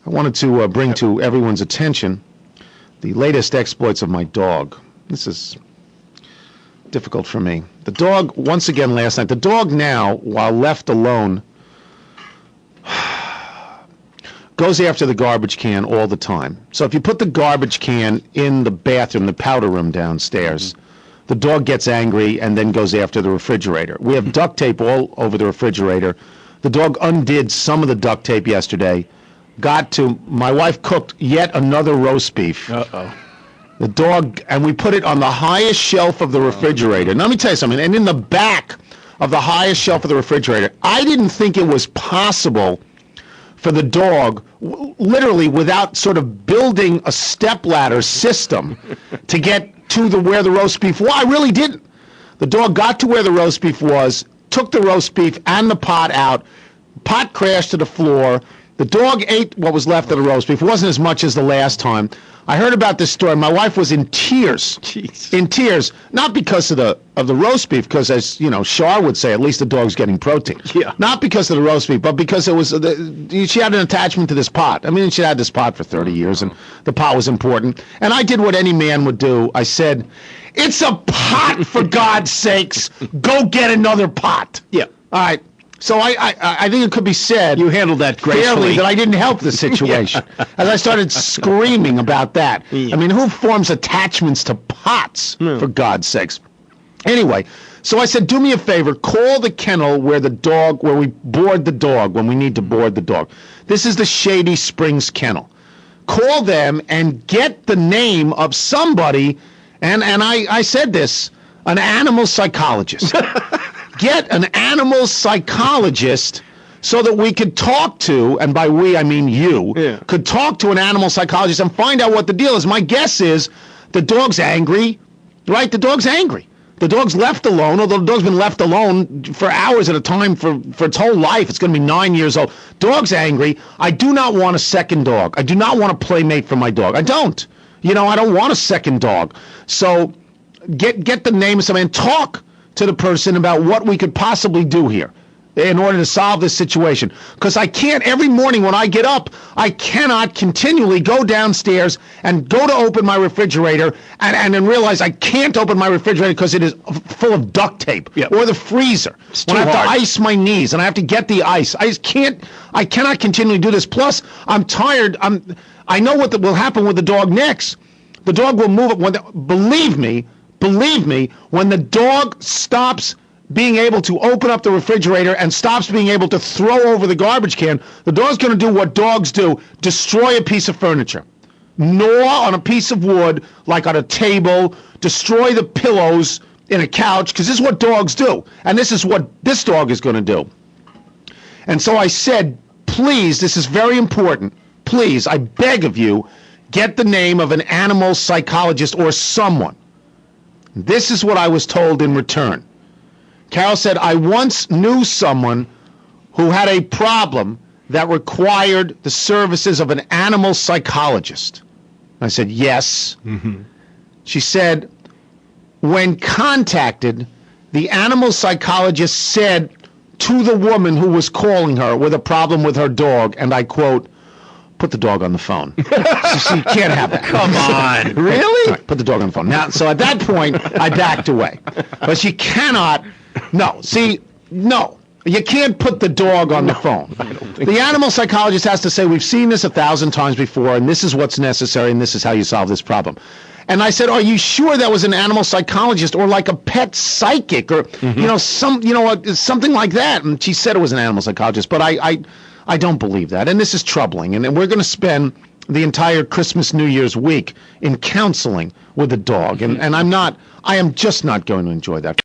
I wanted to bring to everyone's attention the latest exploits of my dog. This is difficult for me. The dog, once again last night, the dog now, while left alone, goes after the garbage can all the time. So if you put the garbage can in the bathroom, the powder room downstairs, the dog gets angry and then goes after the refrigerator. We have duct tape all over the refrigerator. The dog undid some of the duct tape yesterday. My wife cooked yet another roast beef. Uh-oh. The dog, and we put it on the highest shelf of the refrigerator. Now, let me tell you something, and in the back of the highest shelf of the refrigerator, I didn't think it was possible for the dog, literally without sort of building a stepladder system, to get to where the roast beef was. I really didn't. The dog got to where the roast beef was, took the roast beef and the pot out, pot crashed to the floor. The dog ate what was left of the roast beef. It wasn't as much as the last time. I heard about this story. My wife was in tears. Jeez. In tears, not because of the roast beef, because as you know, Shar would say, at least the dog's getting protein. Yeah. Not because of the roast beef, but because it was she had an attachment to this pot. I mean, she had this pot for 30 years, and the pot was important. And I did what any man would do. I said, "It's a pot, for God's sakes. Go get another pot." Yeah. All right. So I think it could be said, you handled that gracefully, that I didn't help the situation. As I started screaming about that. Yeah. I mean, who forms attachments to pots, for God's sakes? Anyway, so I said, do me a favor, call the kennel where we board the dog, when we need to board the dog. This is the Shady Springs Kennel. Call them and get the name of somebody, and I said this, an animal psychologist. Get an animal psychologist so that we could talk to, and by we I mean you, could talk to an animal psychologist and find out what the deal is. My guess is the dog's angry, right? The dog's angry. The dog's left alone, although the dog's been left alone for hours at a time for its whole life. It's going to be 9 years old. Dog's angry. I do not want a second dog. I do not want a playmate for my dog. I don't. I don't want a second dog. So get the name of somebody and talk to the person about what we could possibly do here in order to solve this situation. Because I can't, every morning when I get up, I cannot continually go downstairs and go to open my refrigerator and then realize I can't open my refrigerator because it is full of duct tape. Yep. Or the freezer. When I have to ice my knees and I have to get the ice. I cannot continually do this. Plus, I'm tired. I know what will happen with the dog next. The dog will move it. Believe me, when the dog stops being able to open up the refrigerator and stops being able to throw over the garbage can, the dog's going to do what dogs do, destroy a piece of furniture. Gnaw on a piece of wood, like on a table, destroy the pillows in a couch, because this is what dogs do. And this is what this dog is going to do. And so I said, please, this is very important, please, I beg of you, get the name of an animal psychologist or someone. This is what I was told in return. Carol said, I once knew someone who had a problem that required the services of an animal psychologist. I said, yes. Mm-hmm. She said, when contacted, the animal psychologist said to the woman who was calling her with a problem with her dog, and I quote, put the dog on the phone. She can't have that. Come on. Really? Right, put the dog on the phone. Now, so at that point, I backed away. But she cannot. No. See, no. You can't put the dog on the phone. The animal psychologist has to say, we've seen this 1,000 times before, and this is what's necessary, and this is how you solve this problem. And I said, are you sure that was an animal psychologist or like a pet psychic or, something like that? And she said it was an animal psychologist, but I don't believe that. And this is troubling. And we're going to spend the entire Christmas, New Year's week in counseling with the dog. And I am just not going to enjoy that.